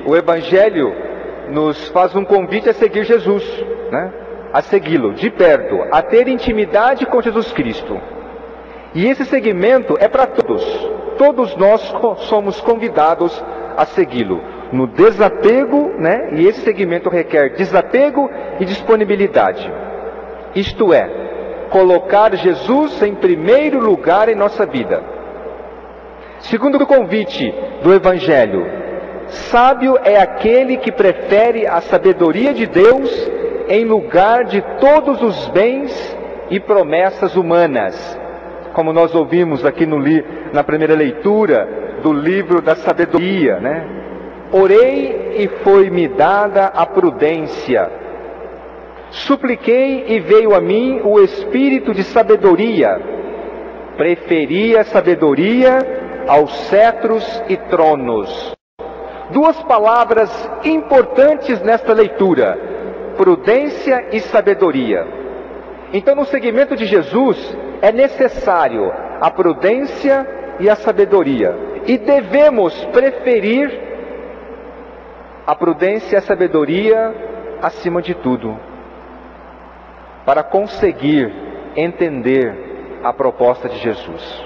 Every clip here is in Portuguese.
o Evangelho nos faz um convite a seguir Jesus, né? A segui-lo de perto, a ter intimidade com Jesus Cristo. E esse seguimento é para todos. Todos nós somos convidados a segui-lo no desapego, né? E esse seguimento requer desapego e disponibilidade. Isto é, colocar Jesus em primeiro lugar em nossa vida. Segundo o convite do Evangelho, sábio é aquele que prefere a sabedoria de Deus em lugar de todos os bens e promessas humanas. Como nós ouvimos aqui na primeira leitura do livro da sabedoria, né? Orei e foi-me dada a prudência. Supliquei e veio a mim o espírito de sabedoria. Preferi a sabedoria aos cetros e tronos. Duas palavras importantes nesta leitura: prudência e sabedoria. Então, no seguimento de Jesus, é necessário a prudência e a sabedoria. E devemos preferir a prudência e a sabedoria acima de tudo, para conseguir entender a proposta de Jesus.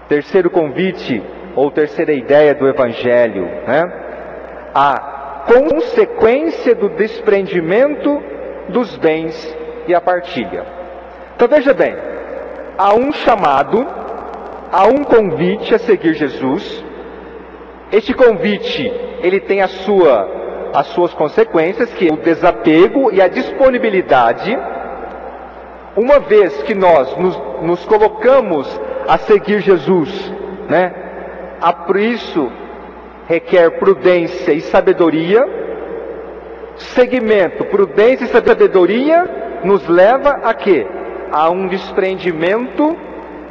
Terceiro convite, ou terceira ideia do Evangelho, né? A consequência do desprendimento dos bens e a partilha. Então veja bem, há um chamado, há um convite a seguir Jesus. Este convite, ele tem as suas consequências, que é o desapego e a disponibilidade. Uma vez que nós nos colocamos a seguir Jesus, né? Por isso requer prudência e sabedoria. Seguimento, prudência e sabedoria nos leva a quê? A um desprendimento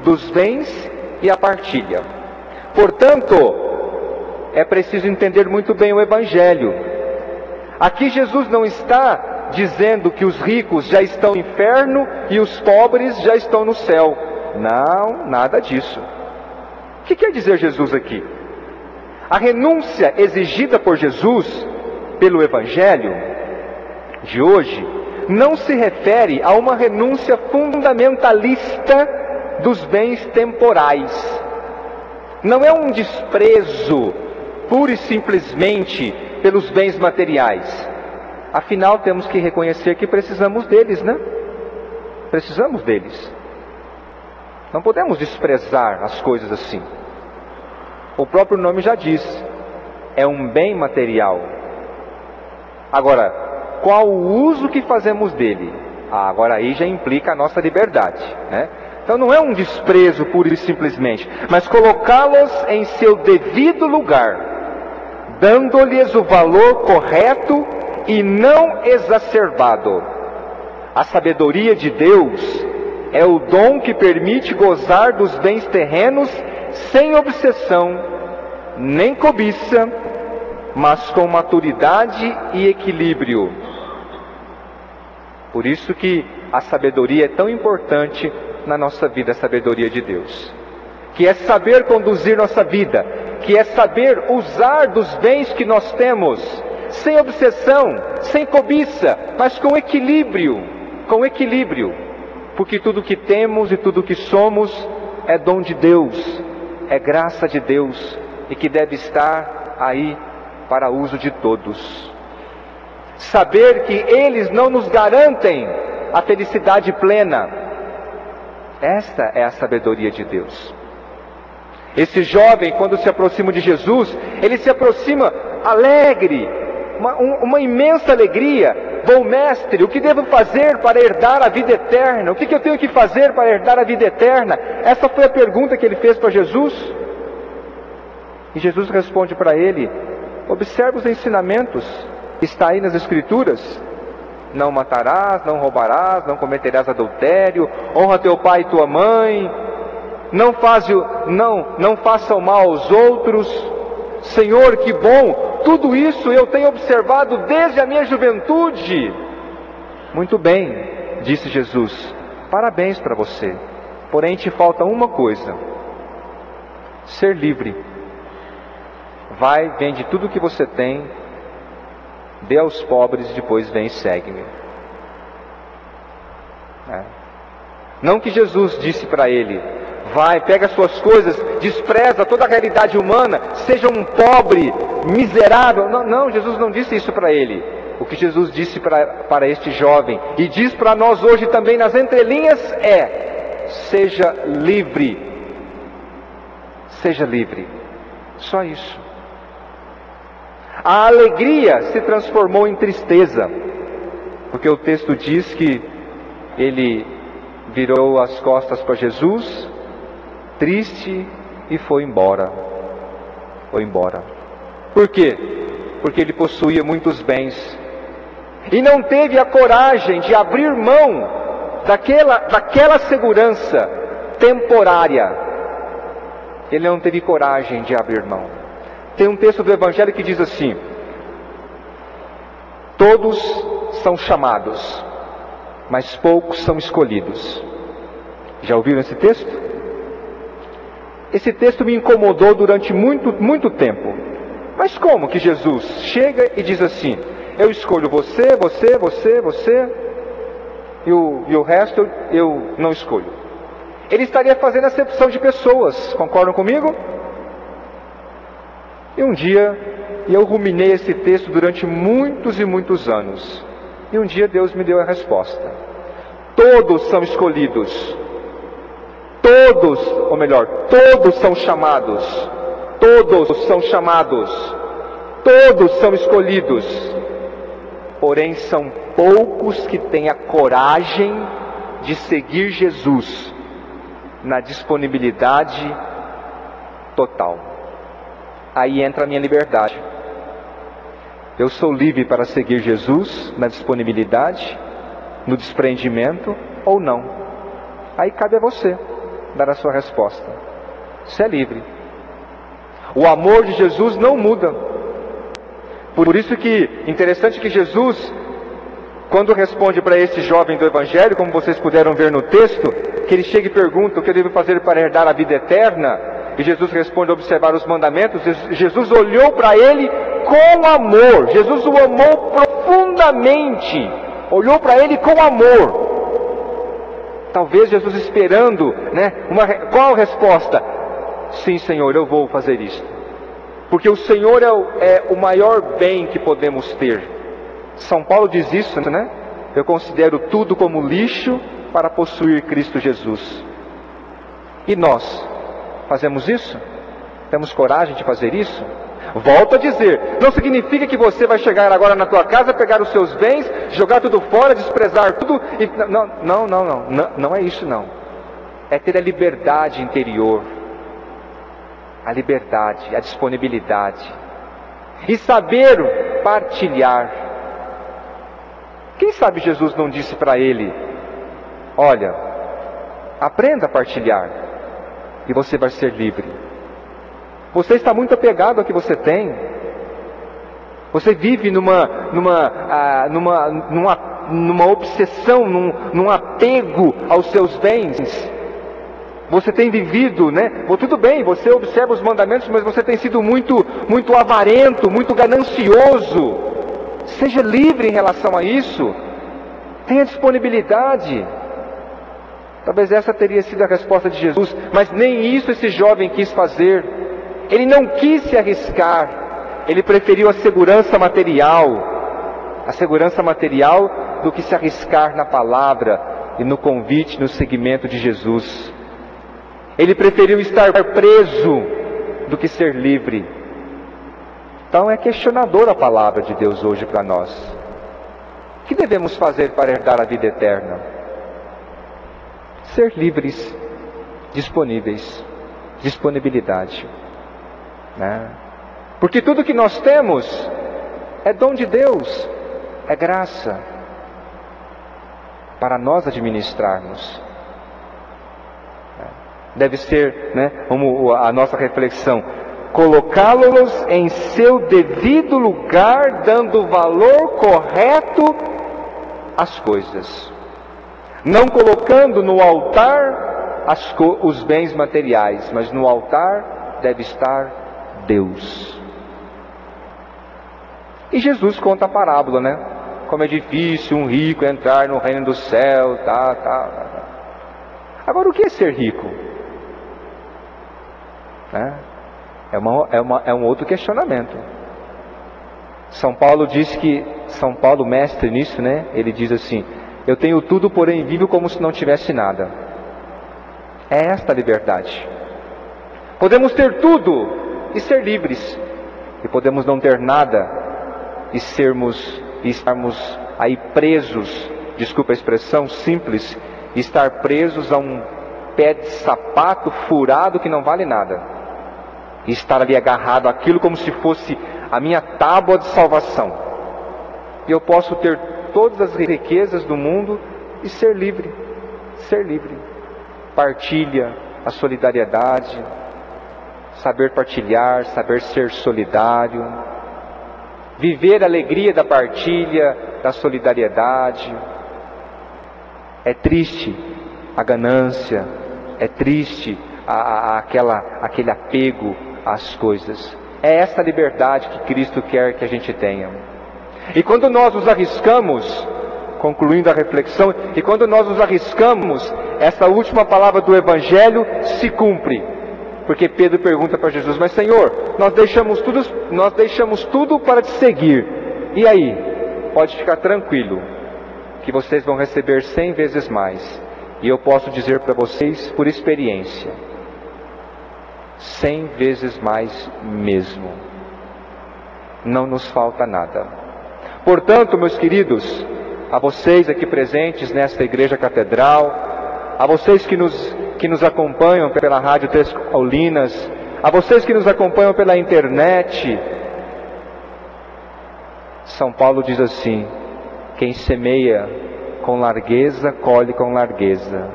dos bens e a partilha. Portanto, é preciso entender muito bem o Evangelho. Aqui Jesus não está dizendo que os ricos já estão no inferno e os pobres já estão no céu. Não, nada disso. O que quer dizer Jesus aqui? A renúncia exigida por Jesus pelo Evangelho de hoje não se refere a uma renúncia fundamentalista dos bens temporais. Não é um desprezo pura e simplesmente pelos bens materiais. Afinal, temos que reconhecer que precisamos deles, né? Precisamos deles. Não podemos desprezar as coisas assim. O próprio nome já diz, é um bem material. Agora, qual o uso que fazemos dele? Agora aí já implica a nossa liberdade, né? Então não é um desprezo pura e simplesmente, mas colocá-los em seu devido lugar, dando-lhes o valor correto e não exacerbado. A sabedoria de Deus é o dom que permite gozar dos bens terrenos sem obsessão, nem cobiça, mas com maturidade e equilíbrio. Por isso que a sabedoria é tão importante na nossa vida, a sabedoria de Deus, que é saber conduzir nossa vida, que é saber usar dos bens que nós temos, sem obsessão, sem cobiça, mas com equilíbrio, porque tudo que temos e tudo que somos é dom de Deus, é graça de Deus, e que deve estar aí para uso de todos. Saber que eles não nos garantem a felicidade plena, esta é a sabedoria de Deus. Esse jovem, quando se aproxima de Jesus, ele se aproxima alegre, uma imensa alegria. Bom mestre, o que devo fazer para herdar a vida eterna? O que eu tenho que fazer para herdar a vida eterna? Essa foi a pergunta que ele fez para Jesus. E Jesus responde para ele: observa os ensinamentos, está aí nas Escrituras. Não matarás, não roubarás, não cometerás adultério, honra teu pai e tua mãe, não faça o mal aos outros. Senhor, que bom, tudo isso eu tenho observado desde a minha juventude. Muito bem, disse Jesus, parabéns para você, porém te falta uma coisa: ser livre. Vai, vende tudo o que você tem, dê aos pobres e depois vem e segue-me. Não que Jesus disse para ele: vai, pega as suas coisas, despreza toda a realidade humana, seja um pobre, miserável. Não, Jesus não disse isso para ele. O que Jesus disse para este jovem, e diz para nós hoje também nas entrelinhas, é: seja livre. Seja livre. Só isso. A alegria se transformou em tristeza, porque o texto diz que ele virou as costas para Jesus, triste, e foi embora. Foi embora. Por quê? Porque ele possuía muitos bens e não teve a coragem de abrir mão daquela segurança temporária. Ele não teve coragem de abrir mão. Tem um texto do Evangelho que diz assim: todos são chamados, mas poucos são escolhidos. Já ouviram esse texto? Esse texto me incomodou durante muito tempo. Mas como que Jesus chega e diz assim: eu escolho você, e o resto eu não escolho? Ele estaria fazendo acepção de pessoas, concordam comigo? E um dia, eu ruminei esse texto durante muitos e muitos anos. E um dia Deus me deu a resposta. Todos são escolhidos. Todos, ou melhor, todos são chamados. Todos são chamados. Todos são escolhidos. Porém, são poucos que têm a coragem de seguir Jesus na disponibilidade total. Aí entra a minha liberdade. Eu sou livre para seguir Jesus na disponibilidade, no desprendimento ou não. Aí cabe a você dar a sua resposta. Você é livre. O amor de Jesus não muda. Por isso que, interessante que Jesus, quando responde para esse jovem do Evangelho, como vocês puderam ver no texto, que ele chega e pergunta: o que eu devo fazer para herdar a vida eterna? E Jesus responde: observar os mandamentos. Jesus olhou para ele com amor. Jesus o amou profundamente. Olhou para ele com amor. Talvez Jesus esperando, qual a resposta? Sim, Senhor, eu vou fazer isto. Porque o Senhor é o maior bem que podemos ter. São Paulo diz isso, né? Eu considero tudo como lixo para possuir Cristo Jesus. E nós fazemos isso? Temos coragem de fazer isso? Volto a dizer, não significa que você vai chegar agora na tua casa, pegar os seus bens, jogar tudo fora, desprezar tudo e... Não é isso não. É ter a liberdade interior, a liberdade, a disponibilidade e saber partilhar. Quem sabe Jesus não disse para ele: olha, aprenda a partilhar e você vai ser livre. Você está muito apegado ao que você tem. Você vive numa obsessão, num apego aos seus bens. Você tem vivido, tudo bem, você observa os mandamentos, mas você tem sido muito avarento, muito ganancioso. Seja livre em relação a isso. Tenha disponibilidade. Talvez essa teria sido a resposta de Jesus, mas nem isso esse jovem quis fazer. Ele não quis se arriscar. Ele preferiu a segurança material do que se arriscar na palavra e no convite, no seguimento de Jesus. Ele preferiu estar preso do que ser livre. Então é questionadora a palavra de Deus hoje para nós. O que devemos fazer para herdar a vida eterna? Ser livres, disponíveis, disponibilidade. Porque tudo que nós temos é dom de Deus, é graça para nós administrarmos. Deve ser, como a nossa reflexão, colocá-los em seu devido lugar, dando valor correto às coisas, não colocando no altar os bens materiais, mas no altar deve estar Deus. E Jesus conta a parábola, né? Como é difícil um rico entrar no reino do céu, tá. Agora, o que é ser rico? É um outro questionamento. São Paulo diz que, São Paulo, mestre nisso, né? Ele diz assim: eu tenho tudo, porém vivo como se não tivesse nada. É esta a liberdade. Podemos ter tudo e ser livres, e podemos não ter nada e estarmos aí presos, desculpa a expressão simples, estar presos a um pé de sapato furado que não vale nada, e estar ali agarrado àquilo como se fosse a minha tábua de salvação. E eu posso ter todas as riquezas do mundo e ser livre. Partilha, a solidariedade, saber partilhar, saber ser solidário, viver a alegria da partilha, da solidariedade. É triste a ganância, é triste aquele apego às coisas. É essa liberdade que Cristo quer que a gente tenha. E quando nós nos arriscamos, concluindo a reflexão, e quando nós nos arriscamos, essa última palavra do Evangelho se cumpre. Porque Pedro pergunta para Jesus: mas Senhor, nós deixamos tudo para te seguir. E aí? Pode ficar tranquilo, que vocês vão receber 100 vezes mais. E eu posso dizer para vocês, por experiência, 100 vezes mais mesmo. Não nos falta nada. Portanto, meus queridos, a vocês aqui presentes nesta igreja catedral, a vocês que nos acompanham pela Rádio Três Paulinas, a vocês que nos acompanham pela internet, São Paulo diz assim: quem semeia com largueza, colhe com largueza.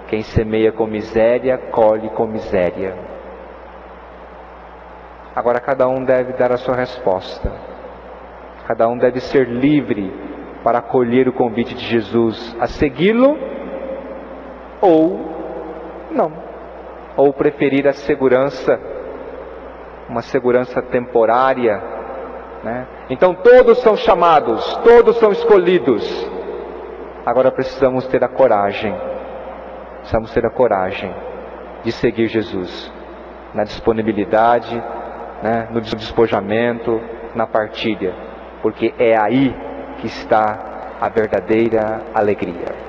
Quem semeia com miséria, colhe com miséria. Agora cada um deve dar a sua resposta. Cada um deve ser livre para acolher o convite de Jesus a segui-lo, ou não, ou preferir a segurança, uma segurança temporária, né? Então todos são chamados, todos são escolhidos. Agora precisamos ter a coragem de seguir Jesus, na disponibilidade, né? No despojamento, na partilha, porque é aí que está a verdadeira alegria.